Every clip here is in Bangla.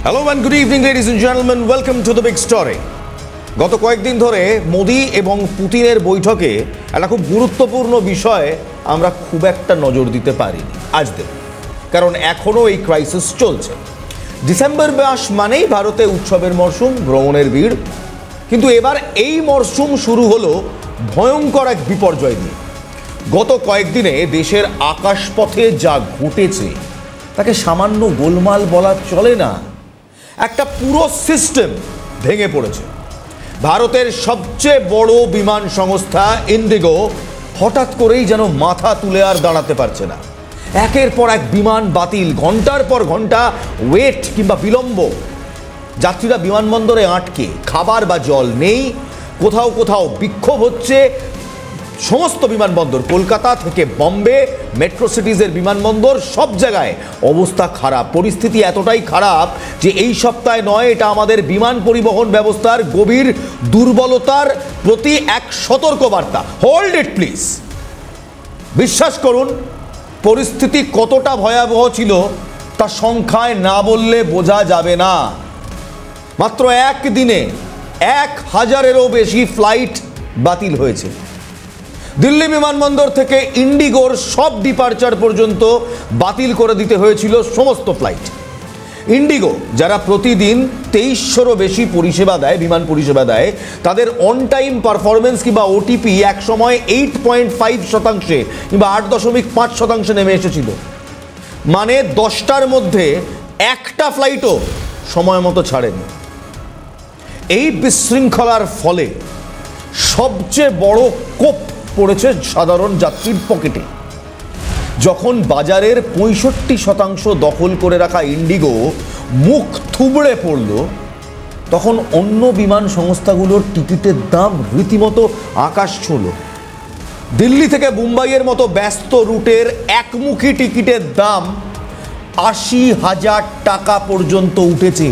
Hello and good evening ladies and gentleman, welcome to the big story. গত কয়েকদিন ধরে মোদি এবং পুতিনের বৈঠকে একটা খুব গুরুত্বপূর্ণ বিষয়ে আমরা খুব একটা নজর দিতে পারিনি। আজ দেব, কারণ এখনও এই ক্রাইসিস চলছে। ডিসেম্বর মাস মানেই ভারতে উৎসবের মরশুম, ভ্রমণের ভিড়। কিন্তু এবার এই মরশুম শুরু হলো ভয়ঙ্কর এক বিপর্যয় দিয়ে। গত কয়েকদিনে দেশের আকাশপথে যা ঘটেছে তাকে সামান্য গোলমাল বলা চলে না। একটা পুরো সিস্টেম ভেঙে পড়েছে। ভারতের সবচেয়ে বড় বিমান সংস্থা ইন্ডিগো হঠাৎ করেই যেন মাথা তুলে আর দাঁড়াতে পারছে না। একের পর এক বিমান বাতিল, ঘন্টার পর ঘন্টা ওয়েট কিংবা বিলম্ব। যাত্রীরা বিমানবন্দরে আটকে, খাবার বা জল নেই। কোথাও কোথাও বিক্ষোভ হচ্ছে। সমস্ত বিমানবন্দর, কলকাতা থেকে বম্বে, মেট্রো সিটিজের বিমানবন্দর, সব জায়গায় অবস্থা খারাপ। পরিস্থিতি এতটাই খারাপ যে এই সপ্তাহে নয়, এটা আমাদের বিমান পরিবহন ব্যবস্থার গভীর দুর্বলতার প্রতি এক সতর্কবার্তা। Hold it please. বিশ্বাস করুন, পরিস্থিতি কতটা ভয়াবহ ছিল তা সংখ্যায় না বললে বোঝা যাবে না। মাত্র একদিনে 1000-এরও বেশি ফ্লাইট বাতিল হয়েছে। দিল্লি বিমানবন্দর থেকে ইন্ডিগোর সব ডিপার্চার পর্যন্ত বাতিল করে দিতে হয়েছিল সমস্ত ফ্লাইট। ইন্ডিগো, যারা প্রতিদিন 2300-রও বেশি পরিষেবা দেয়, বিমান পরিষেবা দেয়, তাদের অন টাইম পারফরমেন্স কিংবা ওটিপি এক সময় 8.5% কিংবা 8.5% নেমে এসেছিল। মানে 10টার মধ্যে একটা ফ্লাইটও সময় মতো ছাড়েনি। এই বিশৃঙ্খলার ফলে সবচেয়ে বড় কোপ পড়েছে সাধারণ যাত্রীর পকেটে। যখন বাজারের 65% দখল করে রাখা ইন্ডিগো মুখ থুবড়ে পড়ল, তখন অন্য বিমান সংস্থাগুলোর টিকিটের দাম রীতিমতো আকাশ ছোঁল। দিল্লি থেকে মুম্বাইয়ের মতো ব্যস্ত রুটের একমুখী টিকিটের দাম 80,000 টাকা পর্যন্ত উঠেছে।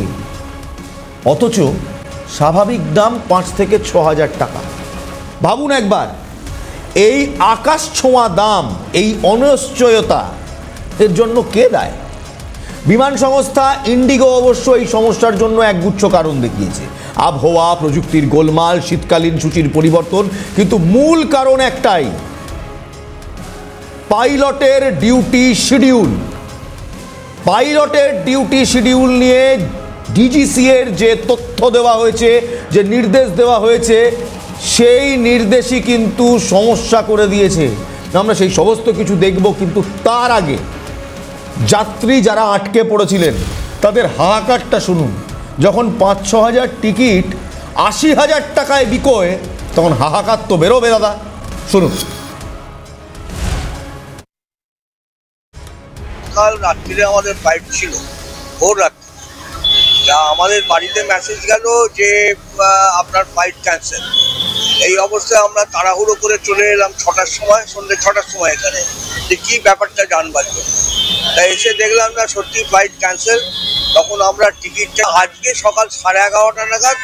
অথচ স্বাভাবিক দাম 5 থেকে 6,000 টাকা। ভাবুন একবার, এই আকাশ ছোঁয়া দাম, এই অনিশ্চয়তা, এর জন্য কে দায়? বিমান সংস্থা ইন্ডিগো অবশ্য এই সমস্যার জন্য একগুচ্ছ কারণ দেখিয়েছে। আবহাওয়া, প্রযুক্তির গোলমাল, শীতকালীন সূচির পরিবর্তন। কিন্তু মূল কারণ একটাই, পাইলটের ডিউটি শিডিউল। পাইলটের ডিউটি শিডিউল নিয়ে ডিজিসি এর যে তথ্য দেওয়া হয়েছে, যে নির্দেশ দেওয়া হয়েছে, সেই নির্দেশই কিন্তু সমস্যা করে দিয়েছে। আমরা সেই সমস্ত কিছু দেখব, কিন্তু তার আগে যাত্রী যারা আটকে পড়েছিলেন তাদের হাহাকারটা শুনুন। যখন 5-6 হাজার টিকিট 80,000 টাকায় বিকোয়, তখন হাহাকার তো বেরোবে দাদা। শুনুন। কাল রাত্রিরে আমাদের ফ্লাইট ছিল, ভোর রাত্রি, যা আমাদের বাড়িতে মেসেজ গেল যে আপনার ফ্লাইট ক্যান্সেল। এই অবস্থায় আমরা তাড়াহুড়ো করে চলে এলাম 6টার সময়, সন্ধ্যে 6টার সময় এখানে, যে কী ব্যাপারটা জানবার জন্য। তাই এসে দেখলাম না, সত্যি ফ্লাইট ক্যান্সেল। তখন আমরা টিকিটটা আজকে সকাল 11:30 নাগাদ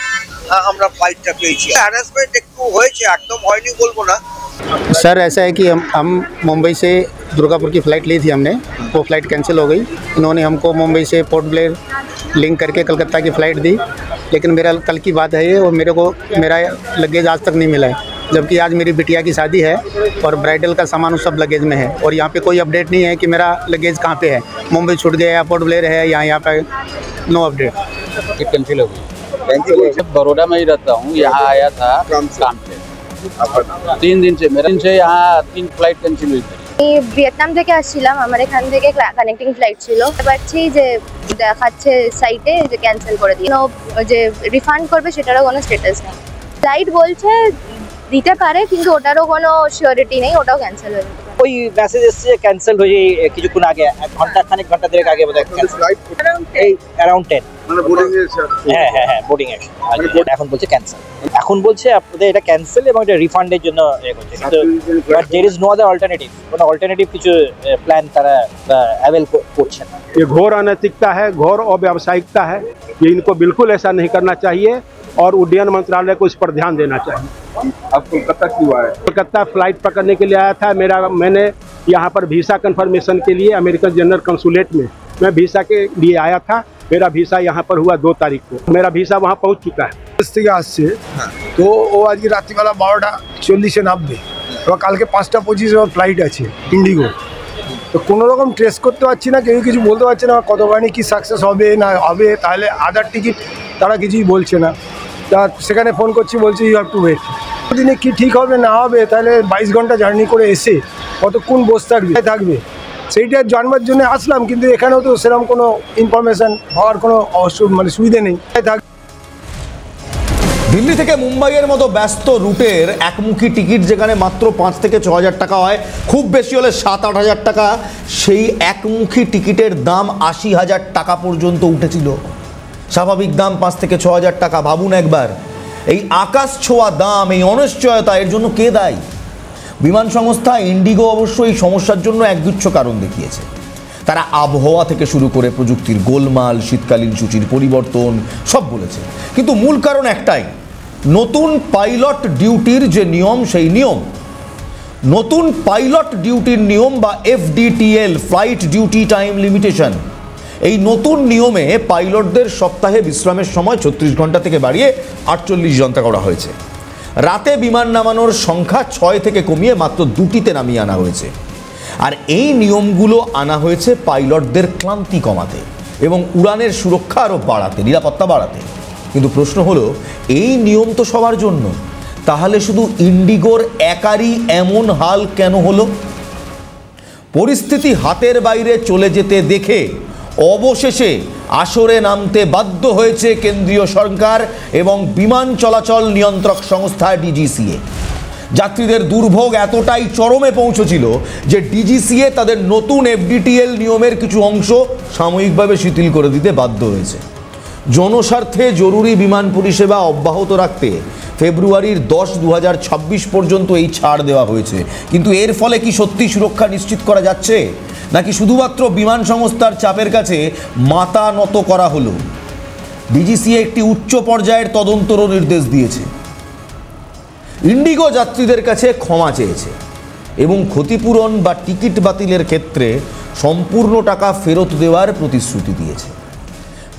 আমরা ফ্লাইটটা পেয়েছি। হ্যারাসমেন্ট একটু হয়েছে, একদম হয়নি বলবো না। सर ऐसा है कि हम मुंबई से दुर्गापुर की फ़्लाइट ली थी हमने, वो फ़्लाइट कैंसिल हो गई। इन्होंने हमको मुंबई से पोर्ट ब्लेयर लिंक करके कलकत्ता की फ़्लाइट दी, लेकिन मेरा कल की बात है ये, और मेरे को मेरा लगेज आज तक नहीं मिला है। जबकि आज मेरी बिटिया की शादी है और ब्राइडल का सामान उस सब लगेज में है, और यहाँ पे कोई अपडेट नहीं है कि मेरा लगेज कहाँ पे है, मुंबई छूट गया या पोर्ट ब्लेयर है, यहाँ पे नो अपडेट। कैंसिल हो गई। बड़ौदा में ही रहता हूँ, यहाँ आया था काम से। 3 दिन से मेरा यहाँ 3 ফ্লাইট ক্যান্সেল হয়েছে। ভিয়েতনাম থেকে আসছিলাম, আমার এখান থেকে কানেক্টিং ফ্লাইট ছিল। পাচ্ছি যে দেখাচ্ছে সাইটে যে ক্যান্সেল করে দিই, যে রিফান্ড করবে সেটারও কোনো স্ট্যাটাস নেই। ফ্লাইট বলছে দিতে পারে, কিন্তু ওটারও কোনো সিওরিটি নেই, ওটাও ক্যান্সেল হয়ে যাবে। ওই মেসেজ এসেছে ক্যান্সেল হয়ে কিছুক্ষণ আগে, ঘন্টা দেড়েক আগে বোধহয় এই অ্যারাউন্ড 10, মানে বোর্ডিং এর হ্যাঁ বোর্ডিং এর এখন বলছে ক্যান্সেল। এখন বলছে আপনাদের এটা ক্যান্সেল এবং এটা রিফান্ডের জন্য করছে, কিন্তু but there is no other alternative, কোনো অল্টারনেটিভ কিছু প্ল্যান তারা অ্যাভেল করছে না। ये घोर अनैतिकता है, घोर अव्यावसायिकता है। ये इनको बिल्कुल ऐसा नहीं करना चाहिए और उड्डयन मंत्रालय को इस पर ध्यान देना चाहिए। अब कोलकाता क्यों आए? कोलकाता फ्लाइट पकड़ने के लिए आया था। मैंने यहाँ पर वीसा कंफर्मेशन के लिए अमेरिकन जनरल कंसुलेट में मैं वीसा के लिए आया था। मेरा वीसा यहाँ पर हुआ 2 तारीख को, मेरा वीसा वहाँ पहुँच चुका है। থেকে আসছে তো ও আজকে রাত্রিবেলা 12:40 নামবে, এবার কালকে 5:25 ফ্লাইট আছে ইন্ডিগো। তো কোনো রকম ট্রেস করতে পারছি না, কেউ কিছু বলতে পারছে না কতখানি কি সাকসেস হবে না হবে। তাহলে আদার টিকিট তারা কিছুই বলছে না, তা সেখানে ফোন করছি, বলছি ইউ হ্যাভ টু ওয়েট। দিনে কি ঠিক হবে না হবে, তাহলে 22 ঘন্টা জার্নি করে এসে কতক্ষণ বসে থাকবে সেইটা জানবার জন্য আসলাম। কিন্তু এখানেও তো সেরকম কোনো ইনফরমেশান হওয়ার কোনো মানে সুবিধে নেই। দিল্লি থেকে মুম্বাইয়ের মতো ব্যস্ত রুটের একমুখী টিকিট যেখানে মাত্র 5 থেকে 6 হাজার টাকা হয়, খুব বেশি হলে 7-8 হাজার টাকা, সেই একমুখী টিকিটের দাম 80,000 টাকা পর্যন্ত উঠেছিল। স্বাভাবিক দাম 5 থেকে 6 হাজার টাকা। ভাবুন একবার, এই আকাশ ছোঁয়া দাম, এই অনিশ্চয়তা, এর জন্য কে দায়ী? বিমান সংস্থা ইন্ডিগো অবশ্য এই সমস্যার জন্য একগুচ্ছ কারণ দেখিয়েছে। তারা আবহাওয়া থেকে শুরু করে প্রযুক্তির গোলমাল, শীতকালীন সূচির পরিবর্তন সব বলেছে, কিন্তু মূল কারণ একটাই, নতুন পাইলট ডিউটির যে নিয়ম, সেই নিয়ম। নতুন পাইলট ডিউটির নিয়ম বা FDTL, flight duty time limitation, এই নতুন নিয়মে পাইলটদের সপ্তাহে বিশ্রামের সময় 36 ঘন্টা থেকে বাড়িয়ে 48 ঘন্টা করা হয়েছে। রাতে বিমান নামানোর সংখ্যা 6 থেকে কমিয়ে মাত্র 2টিতে নামিয়ে আনা হয়েছে। আর এই নিয়মগুলো আনা হয়েছে পাইলটদের ক্লান্তি কমাতে এবং উড়ানের সুরক্ষা আরও বাড়াতে, নিরাপত্তা বাড়াতে। কিন্তু প্রশ্ন হলো, এই নিয়ম তো সবার জন্য, তাহলে শুধু ইন্ডিগোর একারই এমন হাল কেন হলো? পরিস্থিতি হাতের বাইরে চলে যেতে দেখে অবশেষে আসরে নামতে বাধ্য হয়েছে কেন্দ্রীয় সরকার এবং বিমান চলাচল নিয়ন্ত্রক সংস্থা DGCA। যাত্রীদের দুর্ভোগ এতটাই চরমে পৌঁছেছিল যে DGCA তাদের নতুন FDTL নিয়মের কিছু অংশ সাময়িকভাবে শিথিল করে দিতে বাধ্য হয়েছে। জনস্বার্থে জরুরি বিমান পরিষেবা অব্যাহত রাখতে ফেব্রুয়ারির 10, 2026 পর্যন্ত এই ছাড় দেওয়া হয়েছে। কিন্তু এর ফলে কি সত্যি সুরক্ষা নিশ্চিত করা যাচ্ছে, নাকি শুধুমাত্র বিমান সংস্থার চাপের কাছে মাথা নত করা হলো? DGCA একটি উচ্চ পর্যায়ের তদন্তরও নির্দেশ দিয়েছে। ইন্ডিগো যাত্রীদের কাছে ক্ষমা চেয়েছে এবং ক্ষতিপূরণ বা টিকিট বাতিলের ক্ষেত্রে সম্পূর্ণ টাকা ফেরত দেওয়ার প্রতিশ্রুতি দিয়েছে।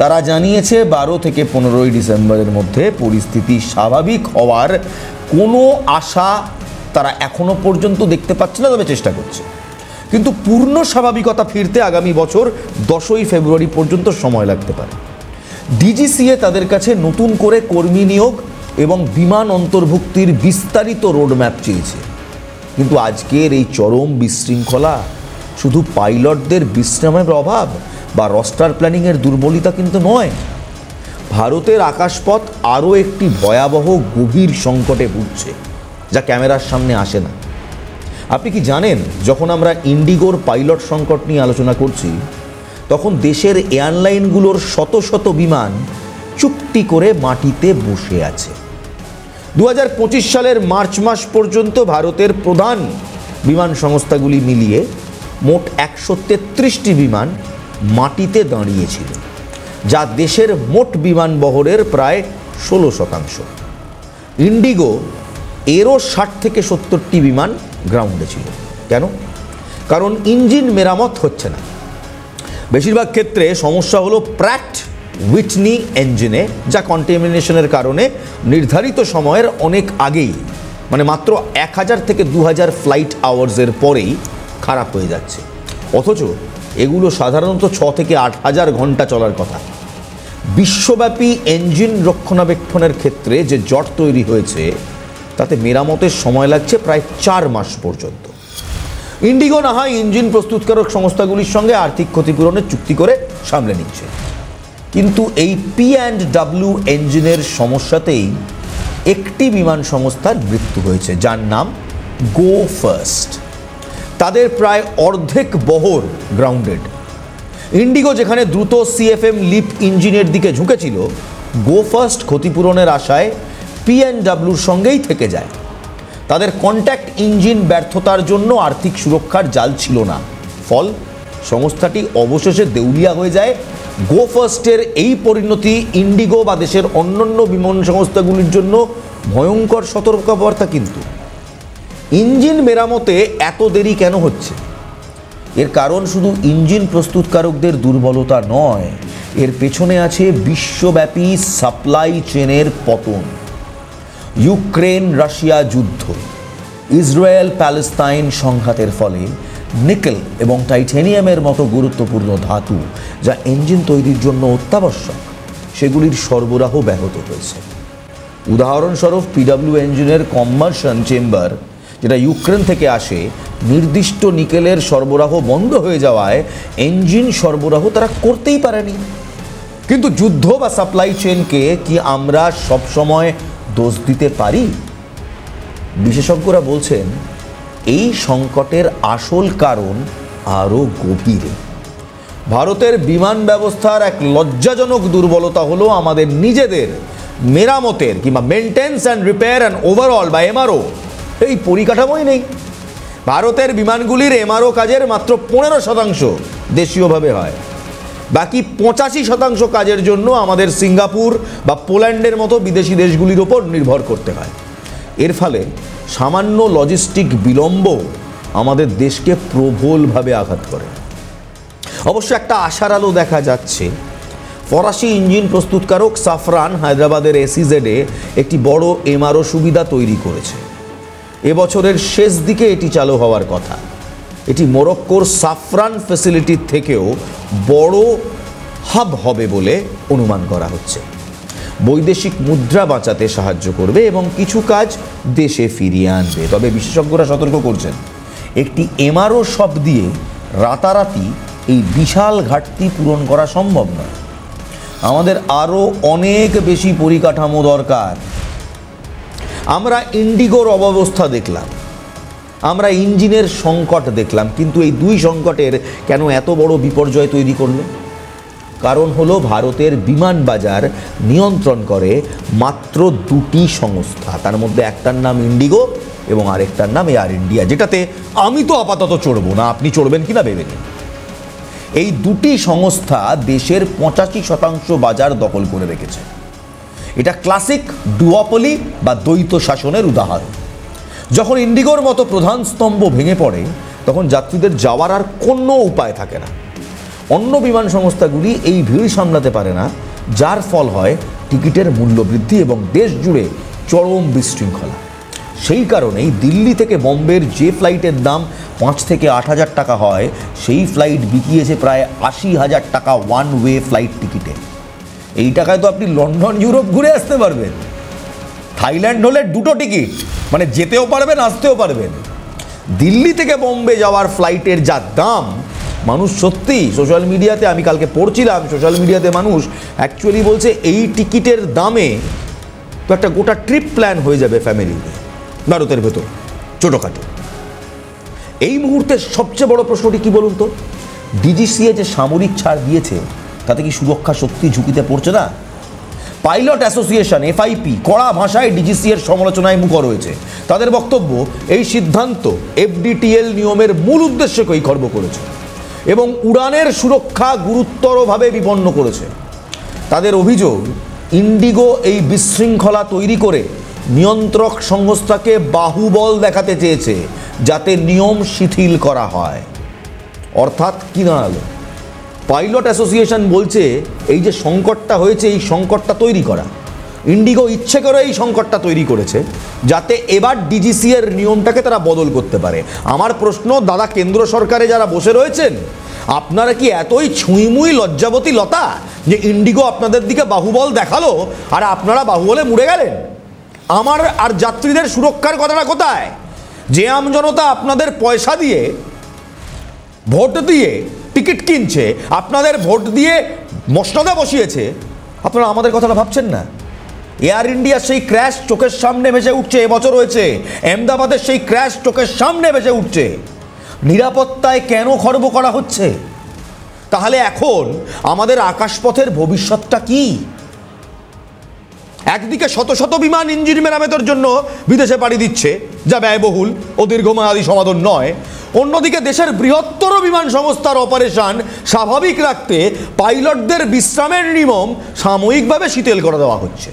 তারা জানিয়েছে 12 থেকে 15 ডিসেম্বরের মধ্যে পরিস্থিতি স্বাভাবিক হওয়ার কোনো আশা তারা এখনো পর্যন্ত দেখতে পাচ্ছে না, তবে চেষ্টা করছে। কিন্তু পূর্ণ স্বাভাবিকতা ফিরতে আগামী বছর 10ই ফেব্রুয়ারি পর্যন্ত সময় লাগতে পারে। DGCA তাদের কাছে নতুন করে কর্মী নিয়োগ এবং বিমান অন্তর্ভুক্তির বিস্তারিত রোডম্যাপ চেয়েছে। কিন্তু আজকের এই চরম বিশৃঙ্খলা শুধু পাইলটদের বিশ্রামের অভাব বা রস্টার প্ল্যানিংয়ের দুর্বলতা কিন্তু নয়। ভারতের আকাশপথ আরও একটি ভয়াবহ গভীর সংকটে ভুগছে, যা ক্যামেরার সামনে আসে না। আপনি কি জানেন, যখন আমরা ইন্ডিগোর পাইলট সংকট নিয়ে আলোচনা করছি, তখন দেশের এয়ারলাইনগুলোর শত শত বিমান চুপটি করে মাটিতে বসে আছে। 2025 সালের মার্চ মাস পর্যন্ত ভারতের প্রধান বিমান সংস্থাগুলি মিলিয়ে মোট 133টি বিমান মাটিতে দাঁড়িয়েছিল, যা দেশের মোট বিমান বহরের প্রায় 16%। ইন্ডিগো এরও 60 থেকে 70টি বিমান গ্রাউন্ডে ছিল। কেন? কারণ ইঞ্জিন মেরামত হচ্ছে না। বেশিরভাগ ক্ষেত্রে সমস্যা হলো প্র্যাট হুইটনি ইঞ্জিনে, যা কন্টামিনেশনের কারণে নির্ধারিত সময়ের অনেক আগেই, মানে মাত্র 1000 থেকে 2000 ফ্লাইট আওয়ার্সের পরেই খারাপ হয়ে যাচ্ছে। অথচ এগুলো সাধারণত 6 থেকে 8000 ঘন্টা চলার কথা। বিশ্বব্যাপী ইঞ্জিন রক্ষণাবেক্ষণের ক্ষেত্রে যে জট তৈরি হয়েছে, তাতে মেরামতের সময় লাগছে প্রায় 4 মাস পর্যন্ত। ইন্ডিগো না হয় ইঞ্জিন প্রস্তুতকারক সংস্থাগুলির সঙ্গে আর্থিক ক্ষতিপূরণের চুক্তি করে সামলে নিচ্ছে, কিন্তু এই P&W ইঞ্জিনের সমস্যাতেই একটি বিমান সংস্থার মৃত্যু হয়েছে, যার নাম গো ফার্স্ট। তাদের প্রায় অর্ধেক বহর গ্রাউন্ডেড। ইন্ডিগো যেখানে দ্রুত CFM লিপ ইঞ্জিনের দিকে ঝুঁকেছিল, গো ফার্স্ট ক্ষতিপূরণের আশায় P&Wর সঙ্গেই থেকে যায়। তাদের কন্ট্যাক্ট ইঞ্জিন ব্যর্থতার জন্য আর্থিক সুরক্ষার জাল ছিল না, ফল সংস্থাটি অবশেষে দেউলিয়া হয়ে যায়। গো ফার্স্টের এই পরিণতি ইন্ডিগো বা দেশের অন্যান্য বিমান সংস্থাগুলির জন্য ভয়ঙ্কর সতর্কবার্তা। কিন্তু ইঞ্জিন মেরামতে এত দেরি কেন হচ্ছে? এর কারণ শুধু ইঞ্জিন প্রস্তুতকারকদের দুর্বলতা নয়, এর পেছনে আছে বিশ্বব্যাপী সাপ্লাই চেনের পতন, ইউক্রেন রাশিয়া যুদ্ধ, ইসরায়েল প্যালেস্তাইন সংঘাতের ফলে নিকেল এবং টাইটেনিয়ামের মতো গুরুত্বপূর্ণ ধাতু যা ইঞ্জিন তৈরির জন্য অত্যাবশ্যক সেগুলির সরবরাহ ব্যাহত হয়েছে। উদাহরণস্বরূপ পিডব্লিউ ইঞ্জিনের কম্বাসন চেম্বার যেটা ইউক্রেন থেকে আসে, নির্দিষ্ট নিকেলের সরবরাহ বন্ধ হয়ে যাওয়ায় ইঞ্জিন সরবরাহ তারা করতেই পারেনি। কিন্তু যুদ্ধ বা সাপ্লাই চেনকে কি আমরা সবসময় দোষ দিতে পারি? বিশেষজ্ঞরা বলছেন এই সংকটের আসল কারণ আরও গভীরে। ভারতের বিমান ব্যবস্থার এক লজ্জাজনক দুর্বলতা হলো আমাদের নিজেদের মেরামতের কিংবা maintenance and repair and overall বা এমআরও এই পরিকাঠামোই নেই। ভারতের বিমানগুলির এমআরও কাজের মাত্র 15% দেশীয়ভাবে হয়, বাকি 85% কাজের জন্য আমাদের সিঙ্গাপুর বা পোল্যান্ডের মতো বিদেশি দেশগুলির ওপর নির্ভর করতে হয়। এর ফলে সামান্য লজিস্টিক বিলম্ব আমাদের দেশকে প্রবলভাবে আঘাত করে। অবশ্য একটা আশার আলো দেখা যাচ্ছে। ফরাসি ইঞ্জিন প্রস্তুতকারক সাফরান হায়দ্রাবাদের এসইজেডে একটি বড় এমআরও সুবিধা তৈরি করেছে। এবছরের শেষ দিকে এটি চালু হওয়ার কথা। এটি মরক্কোর সাফরান ফ্যাসিলিটির থেকেও বড় হাব হবে বলে অনুমান করা হচ্ছে। বৈদেশিক মুদ্রা বাঁচাতে সাহায্য করবে এবং কিছু কাজ দেশে ফিরিয়ে আনবে। তবে বিশেষজ্ঞরা সতর্ক করছেন, একটি এমআরও শপ দিয়ে রাতারাতি এই বিশাল ঘাটতি পূরণ করা সম্ভব নয়। আমাদের আরও অনেক বেশি পরিকাঠামো দরকার। আমরা ইন্ডিগোর অব্যবস্থা দেখলাম, আমরা ইঞ্জিনের সংকট দেখলাম, কিন্তু এই দুই সংকটের কেন এত বড় বিপর্যয় তৈরি করলো? কারণ হলো ভারতের বিমান বাজার নিয়ন্ত্রণ করে মাত্র দুটি সংস্থা, তার মধ্যে একটার নাম ইন্ডিগো এবং আরেকটার নাম এয়ার ইন্ডিয়া, যেটাতে আমি তো আপাতত চড়বো না, আপনি চড়বেন কিনা ভেবে নিন। এই দুটি সংস্থা দেশের 85% বাজার দখল করে রেখেছে। এটা ক্লাসিক ডুওপলি বা দ্বৈত শাসনের উদাহরণ। যখন ইন্ডিগোর মতো প্রধান স্তম্ভ ভেঙে পড়ে তখন যাত্রীদের যাওয়ার আর কোনো উপায় থাকে না। অন্য বিমান সংস্থাগুলি এই ভিড় সামলাতে পারে না, যার ফল হয় টিকিটের মূল্য বৃদ্ধি এবং দেশ জুড়ে চরম বিশৃঙ্খলা। সেই কারণেই দিল্লি থেকে বোম্বের যে ফ্লাইটের দাম 5 থেকে 8 হাজার টাকা হয়, সেই ফ্লাইট বিকিয়েছে প্রায় 80,000 টাকা ওয়ান ওয়ে ফ্লাইট টিকিটে। এই টাকায় তো আপনি লন্ডন ইউরোপ ঘুরে আসতে পারবেন। থাইল্যান্ড হলে দুটো টিকিট, মানে যেতেও পারবেন আসতেও পারবেন। দিল্লি থেকে বোম্বে যাওয়ার ফ্লাইটের যা দাম, মানুষ সত্যি সোশ্যাল মিডিয়াতে, আমি কালকে পড়ছিলাম সোশ্যাল মিডিয়াতে মানুষ অ্যাকচুয়ালি বলছে এই টিকিটের দামে তো একটা গোটা ট্রিপ প্ল্যান হয়ে যাবে ফ্যামিলিতে ভারতের ভেতর ছোটোখাটো। এই মুহূর্তে সবচেয়ে বড় প্রশ্নটি কি বলুন তো, ডিজিসিএ যে সামরিক ছাড় দিয়েছে তাতে কি সুরক্ষা শক্তি ঝুঁকিতে পড়ছে না? পাইলট অ্যাসোসিয়েশন এফআইপি কড়া ভাষায় ডিজিসিএর সমালোচনায় মুখর হয়েছে। তাদের বক্তব্য, এই সিদ্ধান্ত এফডিটিএল নিয়মের মূল উদ্দেশ্যকেই খর্ব করেছে এবং উড়ানের সুরক্ষা গুরুতরভাবে বিপন্ন করেছে। তাদের অভিযোগ, ইন্ডিগো এই বিশৃঙ্খলা তৈরি করে নিয়ন্ত্রক সংস্থাকে বাহুবল দেখাতে চেয়েছে যাতে নিয়ম শিথিল করা হয়। অর্থাৎ কি দাঁড়ালো? পাইলট অ্যাসোসিয়েশন বলছে এই যে সংকটটা হয়েছে, এই সংকটটা তৈরি করা, ইন্ডিগো ইচ্ছে করে এই সংকটটা তৈরি করেছে যাতে এবার ডিজিসিএর নিয়মটাকে তারা বদল করতে পারে। আমার প্রশ্ন, দাদা কেন্দ্র সরকারে যারা বসে রয়েছেন, আপনারা কি এতই ছুঁইমুই লজ্জাবতী লতা যে ইন্ডিগো আপনাদের দিকে বাহুবল দেখালো আর আপনারা বাহুবলে মুড়ে গেলেন? আমার আর যাত্রীদের সুরক্ষার কথাটা কোথায়? যে আমজনতা আপনাদের পয়সা দিয়ে ভোট দিয়ে টিকিট কিনছে, আপনাদের ভোট দিয়ে মসনদে বসিয়েছে, আপনারা আমাদের কথাটা ভাবছেন না? এয়ার ইন্ডিয়ার সেই ক্র্যাশ চোখের সামনে ভেসে উঠছে, এবছর হয়েছে। আহমেদাবাদের সেই ক্র্যাশ চোখের সামনে ভেসে উঠছে। নিরাপত্তায় কেন খর্ব করা হচ্ছে? তাহলে এখন আমাদের আকাশপথের ভবিষ্যৎটা কি? একদিকে শত শত বিমান ইঞ্জিন মেরামতের জন্য বিদেশে পাড়ি দিচ্ছে, যা ব্যয়বহুল ও দীর্ঘমেয়াদী সমাধান নয়। অন্যদিকে দেশের বৃহত্তর বিমান সংস্থার অপারেশন স্বাভাবিক রাখতে পাইলটদের বিশ্রামের নিয়ম সাময়িকভাবে শিথিল করে দেওয়া হচ্ছে।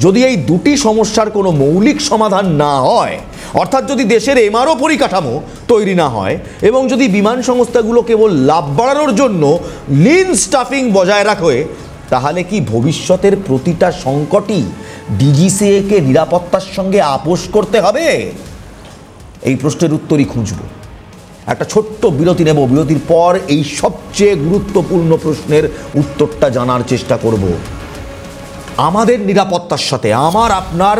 যদি এই দুটি সমস্যার কোনো মৌলিক সমাধান না হয়, অর্থাৎ যদি দেশের এমআরও পরিকাঠামো তৈরি না হয় এবং যদি বিমান সংস্থাগুলো কেবল লাভ বাড়ানোর জন্য লিন স্টাফিং বজায় রাখে, তাহলে কি ভবিষ্যতের প্রতিটা সংকটই ডিজিসিএকে নিরাপত্তার সঙ্গে আপোষ করতে হবে? এই প্রশ্নের উত্তরই খুঁজব। একটা ছোট্ট বিরতি নেব, বিরতির পর এই সবচেয়ে গুরুত্বপূর্ণ প্রশ্নের উত্তরটা জানার চেষ্টা করব। আমাদের নিরাপত্তার সাথে, আমার আপনার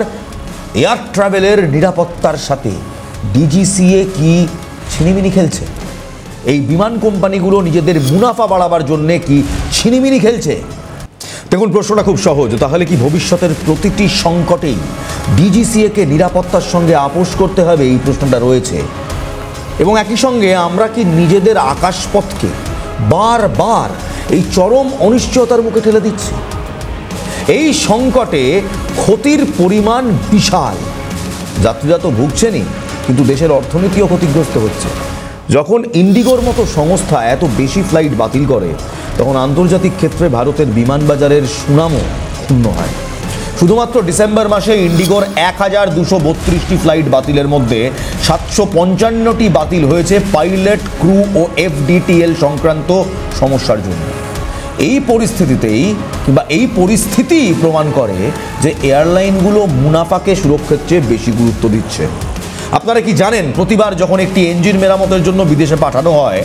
এয়ার ট্রাভেলের নিরাপত্তার সাথে ডিজিসিএ কি ছিনিমিনি খেলছে? এই বিমান কোম্পানিগুলো নিজেদের মুনাফা বাড়াবার জন্যে কি ছিনিমিনি খেলছে? দেখুন, প্রশ্নটা খুব সহজ। তাহলে কি ভবিষ্যতের প্রতিটি সংকটেই ডিজিসিএকে নিরাপত্তার সঙ্গে আপোষ করতে হবে? এই প্রশ্নটা রয়েছে। এবং একই সঙ্গে আমরা কি নিজেদের আকাশপথকে বারবার এই চরম অনিশ্চয়তার মুখে ঠেলে দিচ্ছি? এই সংকটে ক্ষতির পরিমাণ বিশাল। যাত্রীরা তো ভুগছেনই, কিন্তু দেশের অর্থনীতিও ক্ষতিগ্রস্ত হচ্ছে। যখন ইন্ডিগোর মতো সংস্থা এত বেশি ফ্লাইট বাতিল করে, তখন আন্তর্জাতিক ক্ষেত্রে ভারতের বিমান বাজারের সুনামও ক্ষুণ্ণ হয়। শুধুমাত্র ডিসেম্বর মাসে ইন্ডিগোর 1232টি ফ্লাইট বাতিলের মধ্যে 755টি বাতিল হয়েছে পাইলট, ক্রু ও এফডিটিএল সংক্রান্ত সমস্যার জন্য। এই পরিস্থিতি প্রমাণ করে যে এয়ারলাইনগুলো মুনাফাকে সুরক্ষার চেয়ে বেশি গুরুত্ব দিচ্ছে। আপনারা কি জানেন, প্রতিবার যখন একটি ইঞ্জিন মেরামতের জন্য বিদেশে পাঠানো হয়,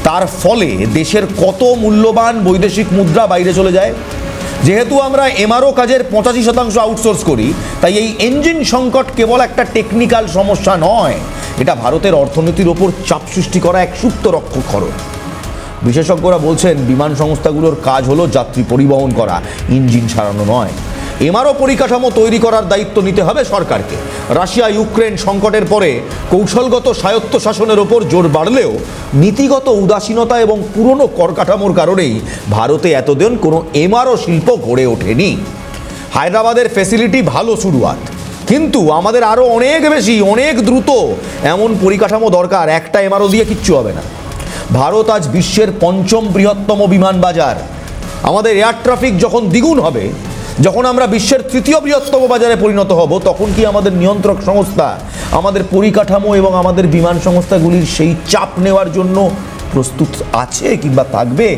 তার ফলে দেশের কত মূল্যবান বৈদেশিক মুদ্রা বাইরে চলে যায়? যেহেতু আমরা এমআরও কাজের 85% আউটসোর্স করি, তাই এই ইঞ্জিন সংকট কেবল একটা টেকনিক্যাল সমস্যা নয়, এটা ভারতের অর্থনীতির ওপর চাপ সৃষ্টি করা এক সুপ্ত রক্ষক খরচ। বিশেষজ্ঞরা বলছেন, বিমান সংস্থাগুলোর কাজ হলো যাত্রী পরিবহন করা, ইঞ্জিন সারানো নয়। এমআরও পরিকাঠামো তৈরি করার দায়িত্ব নিতে হবে সরকারকে। রাশিয়া ইউক্রেন সংকটের পরে কৌশলগত স্বায়ত্তশাসনের ওপর জোর বাড়লেও নীতিগত উদাসীনতা এবং পুরনো করকাঠামোর কারণেই ভারতে এতদিন কোনো এমআরও শিল্প গড়ে ওঠেনি। হায়দ্রাবাদের ফ্যাসিলিটি ভালো শুরুয়াত, কিন্তু আমাদের আরও অনেক বেশি, অনেক দ্রুত এমন পরিকাঠামো দরকার। একটা এমআরও দিয়ে কিচ্ছু হবে না। ভারত আজ বিশ্বের 5ম বৃহত্তম বিমান বাজার। আমাদের এয়ার ট্রাফিক যখন দ্বিগুণ হবে, যখন আমরা বিশ্বের 3য় বৃহত্তম বাজারে পরিণত হব, তখন কি আমাদের নিয়ন্ত্রক সংস্থা, আমাদের পরিকাঠামো এবং আমাদের বিমান সংস্থাগুলির সেই চাপ নেওয়ার জন্য প্রস্তুত আছে কিংবা থাকবে?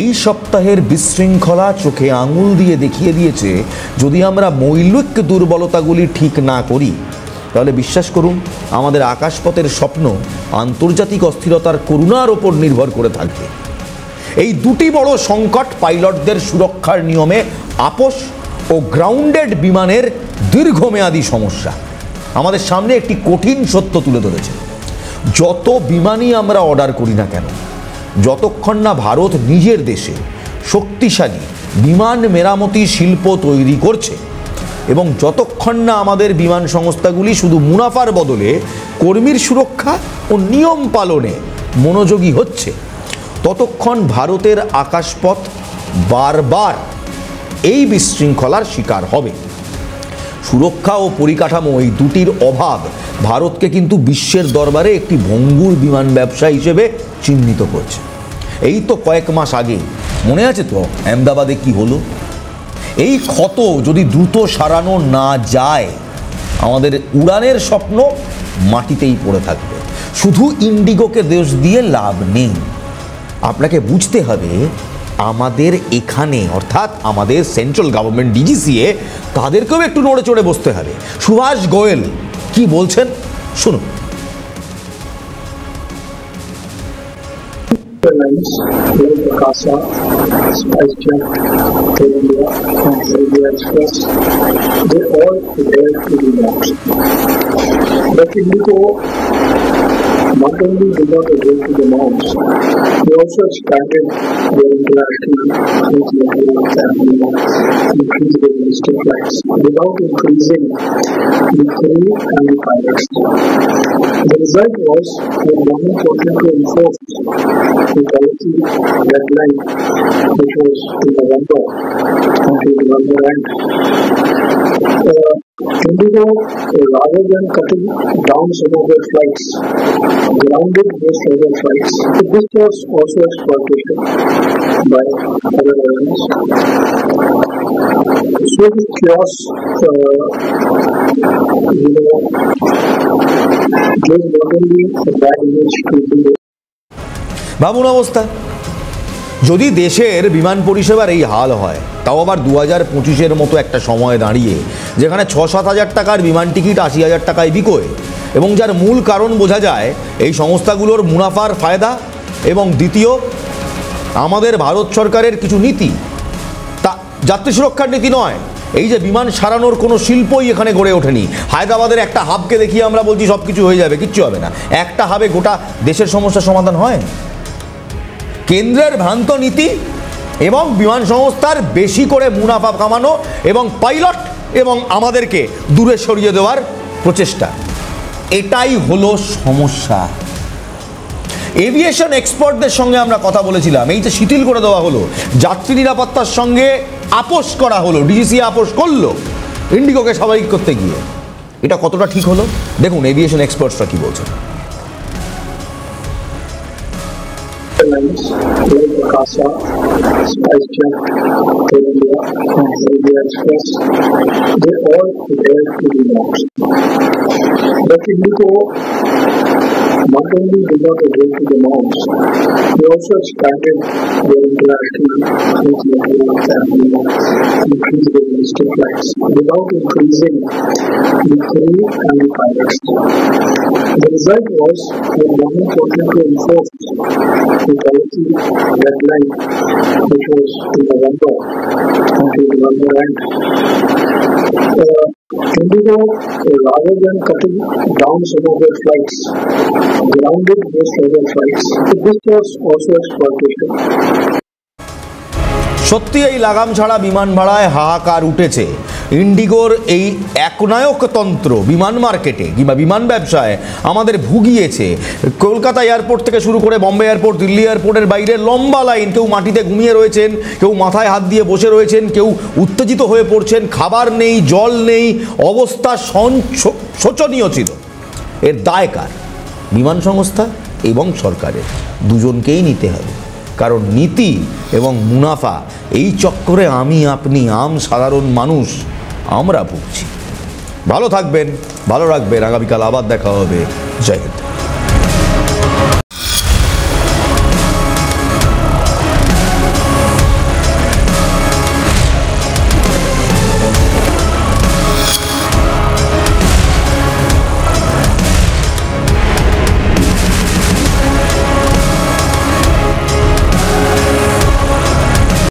এই সপ্তাহের বিশৃঙ্খলা চোখে আঙুল দিয়ে দেখিয়ে দিয়েছে, যদি আমরা মৌলিক দুর্বলতাগুলি ঠিক না করি, তাহলে বিশ্বাস করুন, আমাদের আকাশপথের স্বপ্ন আন্তর্জাতিক অস্থিরতার করুণার ওপর নির্ভর করে থাকবে। এই দুটি বড় সংকট পাইলটদের সুরক্ষার নিয়মে আপোষ ও গ্রাউন্ডেড বিমানের দীর্ঘমেয়াদী সমস্যা আমাদের সামনে একটি কঠিন সত্য তুলে ধরেছে। যত বিমানই আমরা অর্ডার করি না কেন, যতক্ষণ না ভারত নিজের দেশে শক্তিশালী বিমান মেরামতি শিল্প তৈরি করছে এবং যতক্ষণ না আমাদের বিমান সংস্থাগুলি শুধু মুনাফার বদলে কর্মীর সুরক্ষা ও নিয়ম পালনে মনোযোগী হচ্ছে, ততক্ষণ ভারতের আকাশপথ বারবার এই বিশৃঙ্খলার শিকার হবে। সুরক্ষা ও পরিকাঠামো, এই দুটির অভাব ভারতকে কিন্তু বিশ্বের দরবারে একটি ভঙ্গুর বিমান ব্যবসা হিসেবে চিহ্নিত করছে। এই তো কয়েক মাস আগে, মনে আছে তো আহমেদাবাদে কি হলো? এই ক্ষত যদি দ্রুত সারানো না যায়, আমাদের উড়ানের স্বপ্ন মাটিতেই পড়ে থাকবে। শুধু ইন্ডিগোকে দোষ দিয়ে লাভ নেই। আপনাকে বুঝতে হবে, আমাদের এখানে অর্থাৎ আমাদের সেন্ট্রাল গভর্নমেন্ট ডিজিসিএ, তাদেরকেও একটু নড়ে চড়ে বসতে হবে। সুভাষ গোয়েল কি বলছেন শুনুন। Airlines like Akasa, SpiceJet, Air India, and India Express, they all dared to do that. But Indigo not only did not adhere to the norms, they also expanded their international flights and increased their domestic flights without increasing the crew and the pilots. The result was that government wanted to enforce the policy deadline, which was in November, until November end. Indigo, rather than cutting down some of their flights, grounded most of their flights. So this was also exploitation by other airlines. So the chaos, gives not only a bad image to the ভাবুন অবস্থা, যদি দেশের বিমান পরিষেবার এই হাল হয়, তাও আবার 2025-এর মতো একটা সময় দাঁড়িয়ে, যেখানে 6-7 হাজার টাকার বিমান টিকিট 80,000 টাকায় বিকোয়, এবং যার মূল কারণ বোঝা যায় এই সংস্থাগুলোর মুনাফার ফায়দা, এবং দ্বিতীয় আমাদের ভারত সরকারের কিছু নীতি, তা যাত্রী সুরক্ষার নীতি নয়, এই যে বিমান সারানোর কোনো শিল্পই এখানে গড়ে ওঠেনি। হায়দ্রাবাদের একটা হাবকে দেখিয়ে আমরা বলছি সব কিছু হয়ে যাবে, কিচ্ছু হবে না। একটা হাবে গোটা দেশের সমস্যার সমাধান হয়? কেন্দ্রের ভ্রান্ত নীতি এবং বিমান সংস্থার বেশি করে মুনাফা কামানো এবং পাইলট এবং আমাদেরকে দূরে সরিয়ে দেওয়ার প্রচেষ্টা, এটাই হলো সমস্যা। এভিয়েশন এক্সপার্টদের সঙ্গে আমরা কথা বলেছিলাম, এই যে শিথিল করে দেওয়া হলো, যাত্রী নিরাপত্তার সঙ্গে আপোষ করা হলো, ডিজিসি আপোষ করলো ইন্ডিগোকে স্বাভাবিক করতে গিয়ে, এটা কতটা ঠিক হলো? দেখুন এভিয়েশন এক্সপার্টসরা কি বলছেন। lines like the CASA, SpiceJet, Air India, and India Express, they all dare to be launched. But Indigo not only did not adhere to the norms, they also expanded their international fleet network and increased their domestic flights without increasing the crew and the pilots. The result was the government wanted to enforce the policy deadline, which was in November, until November end. Indigo, rather than cutting down some of their flights, grounded most of their flights. So this was also exploitation. সত্যি এই লাগাম ছাড়া বিমান ভাড়ায় হাহাকার উঠেছে। ইন্ডিগোর এই একনায়কতন্ত্র বিমান মার্কেটে কিংবা বিমান ব্যবসায় আমাদের ভুগিয়েছে। কলকাতা এয়ারপোর্ট থেকে শুরু করে বম্বে এয়ারপোর্ট, দিল্লি এয়ারপোর্টের বাইরে লম্বা লাইন, কেউ মাটিতে ঘুমিয়ে রয়েছেন, কেউ মাথায় হাত দিয়ে বসে রয়েছেন, কেউ উত্তেজিত হয়ে পড়ছেন, খাবার নেই, জল নেই, অবস্থা শোচনীয় ছিল। এর দায় কার? বিমান সংস্থা এবং সরকারের, দুজনকেই নিতে হবে। কারণ নীতি এবং মুনাফা, এই চক্করে আমি আপনি আম সাধারণ মানুষ আমরা ভুগছি। ভালো থাকবেন, ভালো রাখবেন। আগামীকাল আবার দেখা হবে। জয় হিন্দ।